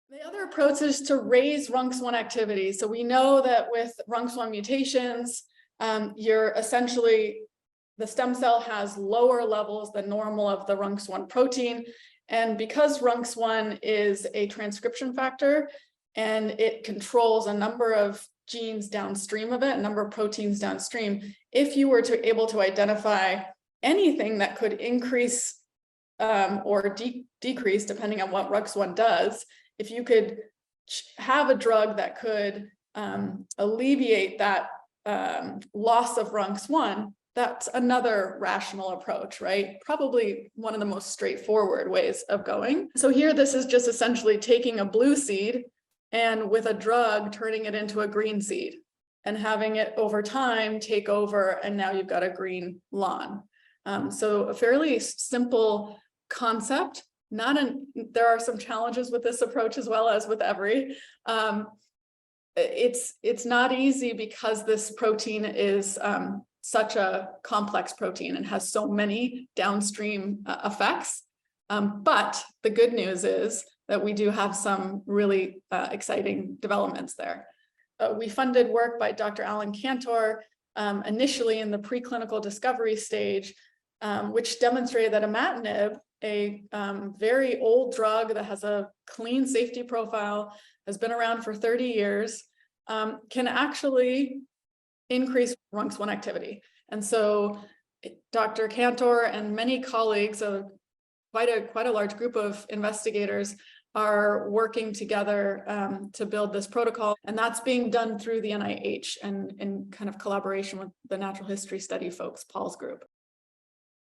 The other approach is to raise RUNX1 activity. So we know that with RUNX1 mutations, you're essentially, the stem cell has lower levels than normal of the RUNX1 protein. And because RUNX1 is a transcription factor and it controls a number of genes downstream of it, a number of proteins downstream, if you were able to identify anything that could increase or decrease, depending on what RUNX1 does, if you could have a drug that could alleviate that loss of RUNX1, that's another rational approach, right? Probably one of the most straightforward ways of going. So here, this is just essentially taking a blue seed and with a drug turning it into a green seed and having it over time take over, and now you've got a green lawn. So a fairly simple concept. There are some challenges with this approach as well as with every. It's not easy because this protein is such a complex protein and has so many downstream effects. But the good news is that we do have some really exciting developments there. We funded work by Dr. Alan Cantor initially in the preclinical discovery stage, which demonstrated that imatinib, a very old drug that has a clean safety profile, has been around for 30 years, can actually increase RUNX1 activity. And so Dr. Cantor and many colleagues, quite a large group of investigators, are working together to build this protocol. And that's being done through the NIH and in kind of collaboration with the natural history study folks, Paul's group.